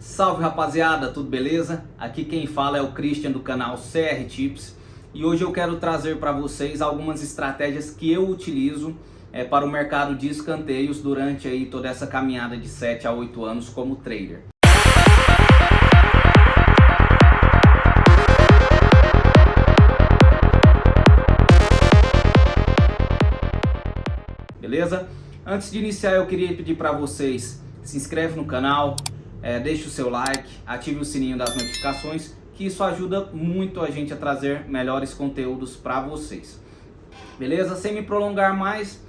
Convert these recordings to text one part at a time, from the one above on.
Salve rapaziada, tudo beleza? Aqui quem fala é o Christian do canal CR Tips e hoje eu quero trazer para vocês algumas estratégias que eu utilizo para o mercado de escanteios durante aí toda essa caminhada de 7 a 8 anos como trader. Beleza? Antes de iniciar eu queria pedir para vocês, se inscreve no canal, deixe o seu like, ative o sininho das notificações, que isso ajuda muito a gente a trazer melhores conteúdos para vocês. Beleza? Sem me prolongar mais,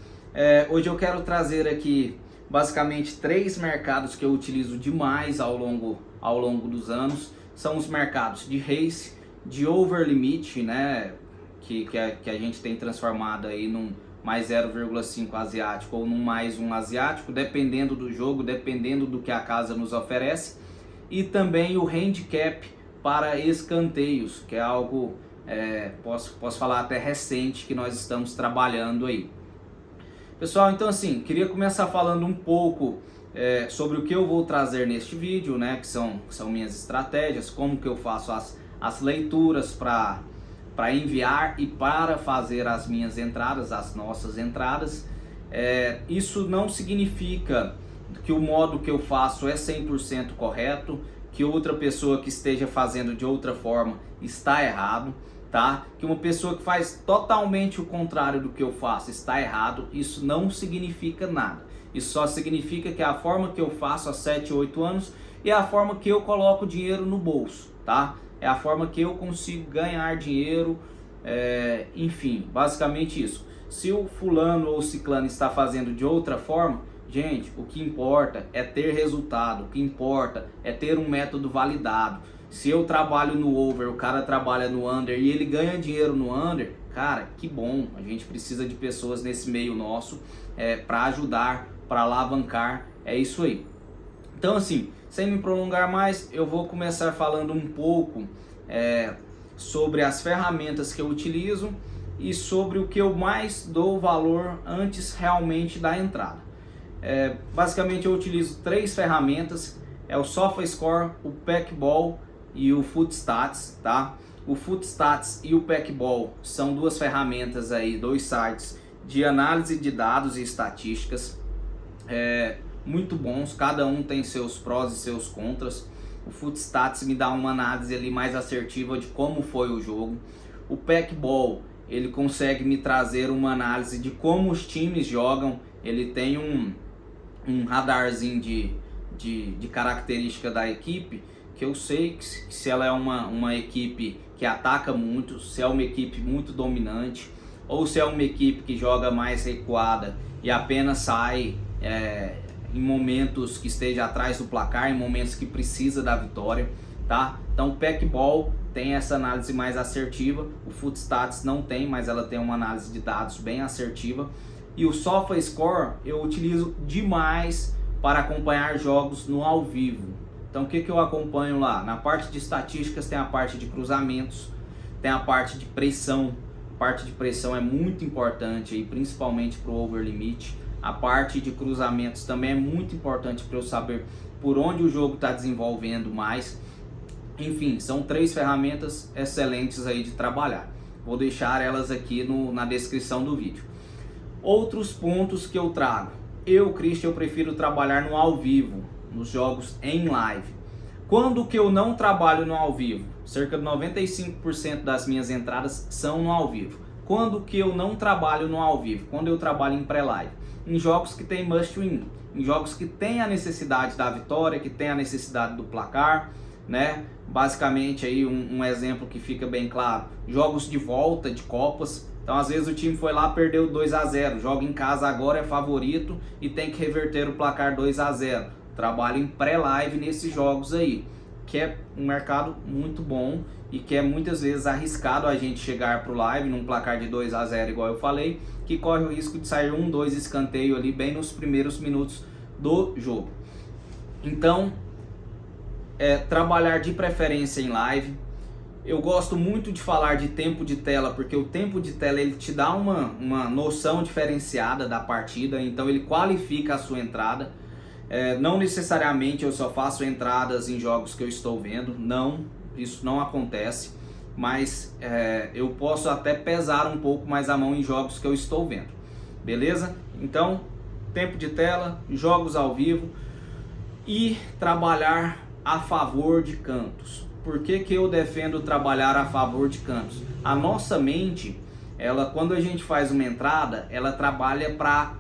hoje eu quero trazer aqui basicamente 3 mercados que eu utilizo demais ao longo dos anos. São os mercados de race, de over limit, né, que a gente tem transformado aí num mais 0,5 asiático ou num mais 1 asiático, dependendo do jogo, dependendo do que a casa nos oferece. E também o handicap para escanteios, que é algo, posso falar até recente, que nós estamos trabalhando aí. Pessoal, então assim, queria começar falando um pouco sobre o que eu vou trazer neste vídeo, né, que são minhas estratégias, como que eu faço as leituras para enviar e para fazer as minhas entradas, as nossas entradas. Isso não significa que o modo que eu faço é 100% correto, que outra pessoa que esteja fazendo de outra forma está errado, tá? Que uma pessoa que faz totalmente o contrário do que eu faço está errado. Isso não significa nada. Isso só significa que é a forma que eu faço há 7, 8 anos e é a forma que eu coloco dinheiro no bolso, tá? É a forma que eu consigo ganhar dinheiro, enfim, basicamente isso. Se o fulano ou o ciclano está fazendo de outra forma, gente, o que importa é ter resultado, o que importa é ter um método validado. Se eu trabalho no over, o cara trabalha no under e ele ganha dinheiro no under, cara, que bom. A gente precisa de pessoas nesse meio nosso para ajudar, para alavancar, é isso aí. Então assim, sem me prolongar mais, eu vou começar falando um pouco sobre as ferramentas que eu utilizo e sobre o que eu mais dou valor antes realmente da entrada. Basicamente eu utilizo 3 ferramentas, o SofaScore, o Packball e o Footstats, tá? O Footstats e o Packball são 2 ferramentas aí, 2 sites de análise de dados e estatísticas, muito bons, cada um tem seus prós e seus contras. O Footstats me dá uma análise ali mais assertiva de como foi o jogo. O Packball, ele consegue me trazer uma análise de como os times jogam. Ele tem um radarzinho de característica da equipe, que eu sei que se ela é uma equipe que ataca muito, se é uma equipe muito dominante, ou se é uma equipe que joga mais recuada e apenas sai em momentos que esteja atrás do placar, em momentos que precisa da vitória, tá? Então o Packball tem essa análise mais assertiva, o Footstats não tem, mas ela tem uma análise de dados bem assertiva. E o SofaScore eu utilizo demais para acompanhar jogos no ao vivo. Então o que eu acompanho lá? Na parte de estatísticas tem a parte de cruzamentos, tem a parte de pressão. A parte de pressão é muito importante, aí, principalmente para o over limit. A parte de cruzamentos também é muito importante para eu saber por onde o jogo está desenvolvendo mais. Enfim, são 3 ferramentas excelentes aí de trabalhar. Vou deixar elas aqui na descrição do vídeo. Outros pontos que eu trago. Christian, eu prefiro trabalhar no ao vivo, nos jogos em live. Quando que eu não trabalho no ao vivo? Cerca de 95% das minhas entradas são no ao vivo. Quando que eu não trabalho no ao vivo? Quando eu trabalho em pré-live. Em jogos que tem must win, em jogos que tem a necessidade da vitória, que tem a necessidade do placar, né? Basicamente aí um exemplo que fica bem claro, jogos de volta de Copas. Então às vezes o time foi lá, perdeu 2-0, joga em casa agora, é favorito e tem que reverter o placar 2-0. Trabalho em pré-live nesses jogos aí, que é um mercado muito bom e que é muitas vezes arriscado a gente chegar pro live num placar de 2-0 igual eu falei, que corre o risco de sair 1-2 escanteio ali bem nos primeiros minutos do jogo. Então, trabalhar de preferência em live. Eu gosto muito de falar de tempo de tela, porque o tempo de tela ele te dá uma noção diferenciada da partida, então ele qualifica a sua entrada. Não necessariamente eu só faço entradas em jogos que eu estou vendo, não, isso não acontece, mas eu posso até pesar um pouco mais a mão em jogos que eu estou vendo, beleza? Então, tempo de tela, jogos ao vivo e trabalhar a favor de cantos. Por que que eu defendo trabalhar a favor de cantos? A nossa mente, quando a gente faz uma entrada, ela trabalha para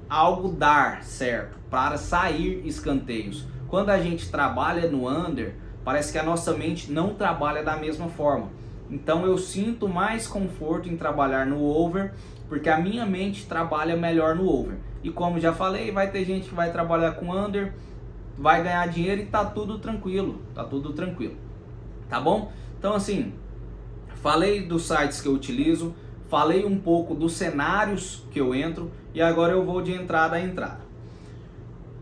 algo dar certo, para sair escanteios. Quando a gente trabalha no under, parece que a nossa mente não trabalha da mesma forma. Então eu sinto mais conforto em trabalhar no over, porque a minha mente trabalha melhor no over. E como já falei, vai ter gente que vai trabalhar com under, vai ganhar dinheiro e tá tudo tranquilo, tá bom? Então assim, falei dos sites que eu utilizo, falei um pouco dos cenários que eu entro e agora eu vou de entrada a entrada.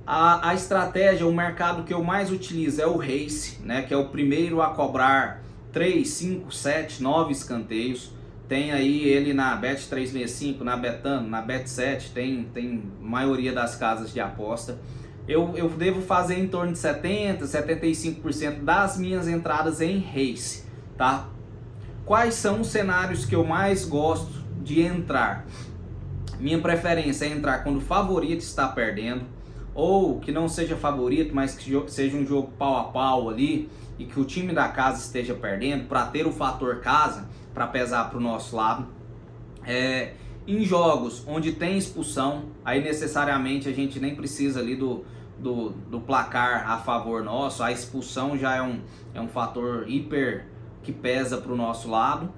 A estratégia, o mercado que eu mais utilizo é o race, né, que é o primeiro a cobrar 3, 5, 7, 9 escanteios. Tem aí ele na Bet365, na Betano, na Bet7, tem maioria das casas de aposta. Eu devo fazer em torno de 70, 75% das minhas entradas em race, tá? Quais são os cenários que eu mais gosto de entrar? Minha preferência é entrar quando o favorito está perdendo, ou que não seja favorito, mas que seja um jogo pau a pau ali, e que o time da casa esteja perdendo, para ter o fator casa, para pesar para o nosso lado. Em jogos onde tem expulsão, aí necessariamente a gente nem precisa ali do placar a favor nosso, a expulsão já é um fator hiper que pesa para o nosso lado.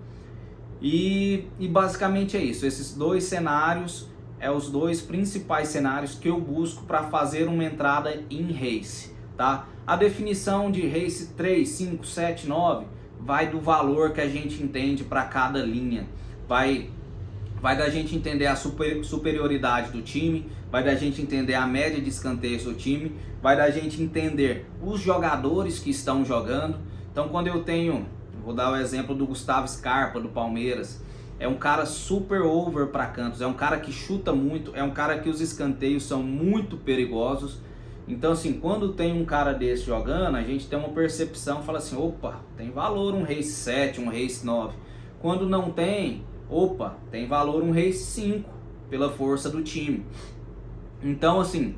E basicamente é isso, esses dois cenários os dois principais cenários que eu busco para fazer uma entrada em race, tá? A definição de race 3, 5, 7, 9 vai do valor que a gente entende para cada linha, vai da gente entender a superioridade do time, vai da gente entender a média de escanteios do time, vai da gente entender os jogadores que estão jogando. Então quando eu tenho, vou dar o exemplo do Gustavo Scarpa do Palmeiras, é um cara super over para cantos, é um cara que chuta muito, é um cara que os escanteios são muito perigosos. Então assim, quando tem um cara desse jogando, a gente tem uma percepção, fala assim, opa, tem valor um race 7, um race 9. Quando não tem, opa, tem valor um race 5, pela força do time. Então assim,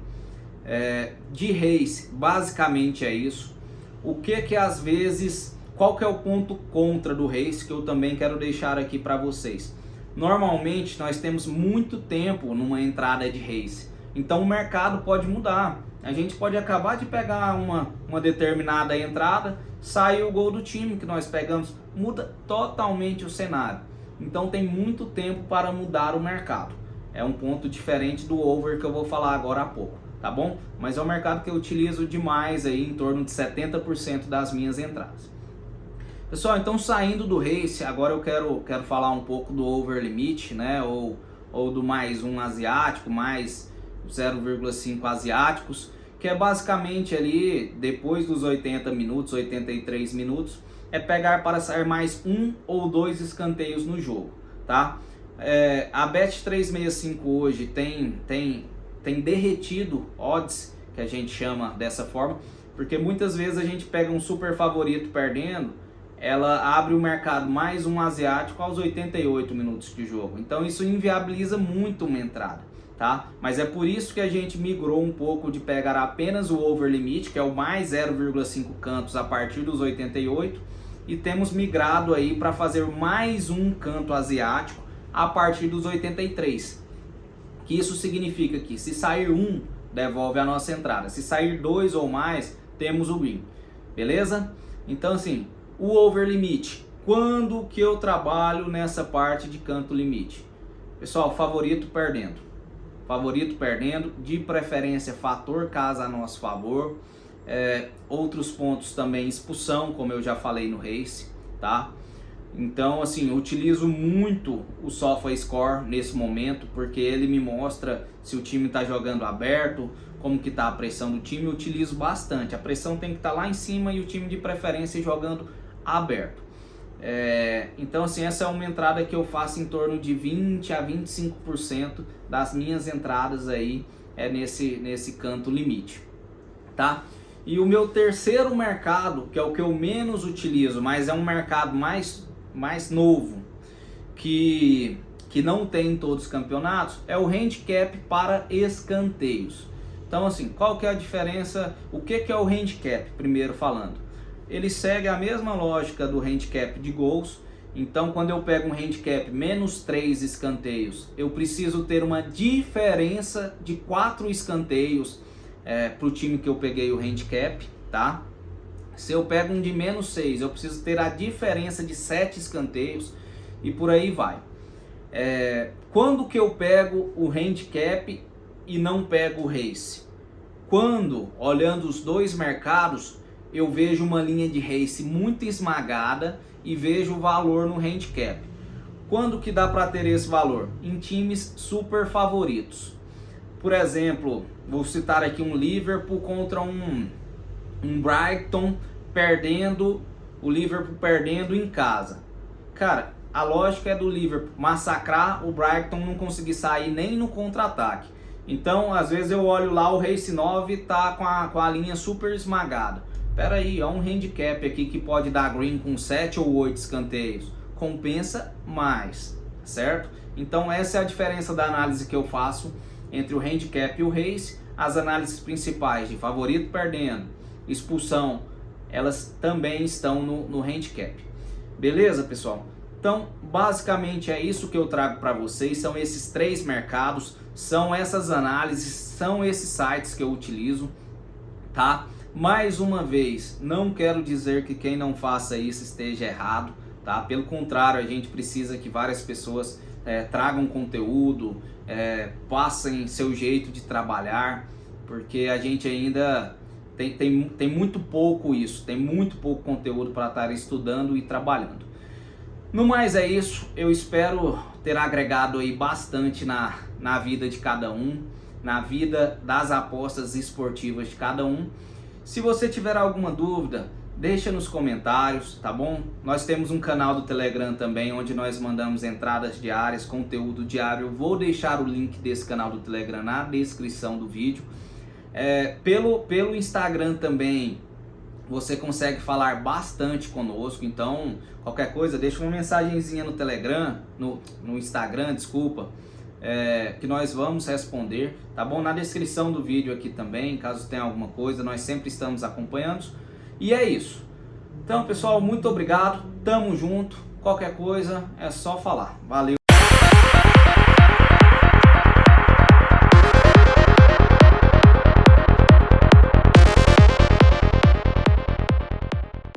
de race, basicamente é isso. O que às vezes... Qual que é o ponto contra do race que eu também quero deixar aqui para vocês? Normalmente nós temos muito tempo numa entrada de race, então o mercado pode mudar. A gente pode acabar de pegar uma determinada entrada, sai o gol do time que nós pegamos, muda totalmente o cenário. Então tem muito tempo para mudar o mercado. É um ponto diferente do over que eu vou falar agora há pouco, tá bom? Mas é um mercado que eu utilizo demais aí, em torno de 70% das minhas entradas. Pessoal, então saindo do race, agora eu quero falar um pouco do over limit, né? Ou do mais um asiático, mais 0,5 asiáticos, que é basicamente ali, depois dos 80 minutos, 83 minutos, é pegar para sair mais um ou dois escanteios no jogo, tá? A Bet365 hoje tem derretido odds, que a gente chama dessa forma, porque muitas vezes a gente pega um super favorito perdendo, ela abre o mercado mais um asiático aos 88 minutos de jogo. Então isso inviabiliza muito uma entrada, tá? Mas é por isso que a gente migrou um pouco de pegar apenas o over limit, que é o mais 0,5 cantos a partir dos 88, e temos migrado aí para fazer mais um canto asiático a partir dos 83. Que isso significa que se sair um, devolve a nossa entrada. Se sair dois ou mais, temos o green. Beleza? Então assim, o over limite, quando que eu trabalho nessa parte de canto limite? Pessoal, favorito perdendo, de preferência fator casa a nosso favor. Outros pontos também, expulsão, como eu já falei no race, tá? Então assim, eu utilizo muito o SofaScore nesse momento, porque ele me mostra se o time está jogando aberto, como que está a pressão do time. Eu utilizo bastante, a pressão tem que estar lá em cima e o time de preferência jogando aberto. Então assim, essa é uma entrada que eu faço em torno de 20 a 25% das minhas entradas aí nesse canto limite, tá? E o meu terceiro mercado, que é o que eu menos utilizo, mas é um mercado mais novo, que não tem em todos os campeonatos, é o handicap para escanteios. Então assim, qual que é a diferença? O que é o handicap, primeiro falando? Ele segue a mesma lógica do handicap de gols. Então quando eu pego um handicap menos 3 escanteios, eu preciso ter uma diferença de 4 escanteios para o time que eu peguei o handicap, tá? Se eu pego um de menos 6, eu preciso ter a diferença de 7 escanteios e por aí vai. Quando que eu pego o handicap e não pego o race? Quando, olhando os dois mercados, eu vejo uma linha de race muito esmagada e vejo o valor no handicap. Quando que dá para ter esse valor? Em times super favoritos. Por exemplo, vou citar aqui um Liverpool contra um Brighton perdendo, o Liverpool perdendo em casa. Cara, a lógica é do Liverpool massacrar o Brighton, não conseguir sair nem no contra-ataque. Então, às vezes eu olho lá, o Race 9 tá com a linha super esmagada. Pera aí, ó, um handicap aqui que pode dar green com 7 ou 8 escanteios. Compensa mais, certo? Então essa é a diferença da análise que eu faço entre o handicap e o race. As análises principais de favorito perdendo, expulsão, elas também estão no handicap. Beleza, pessoal? Então, basicamente é isso que eu trago para vocês, são esses 3 mercados, são essas análises, são esses sites que eu utilizo, tá? Mais uma vez, não quero dizer que quem não faça isso esteja errado, tá? Pelo contrário, a gente precisa que várias pessoas tragam conteúdo, passem seu jeito de trabalhar, porque a gente ainda tem muito pouco isso, tem muito pouco conteúdo para estar estudando e trabalhando. No mais é isso, eu espero ter agregado aí bastante na vida de cada um, na vida das apostas esportivas de cada um. Se você tiver alguma dúvida, deixa nos comentários, tá bom? Nós temos um canal do Telegram também, onde nós mandamos entradas diárias, conteúdo diário. Eu vou deixar o link desse canal do Telegram na descrição do vídeo. Pelo Instagram também, você consegue falar bastante conosco, então qualquer coisa, deixa uma mensagenzinha no Telegram, no Instagram, desculpa, que nós vamos responder, tá bom? Na descrição do vídeo aqui também, caso tenha alguma coisa, nós sempre estamos acompanhando. E é isso. Então, pessoal, muito obrigado, tamo junto, qualquer coisa é só falar. Valeu!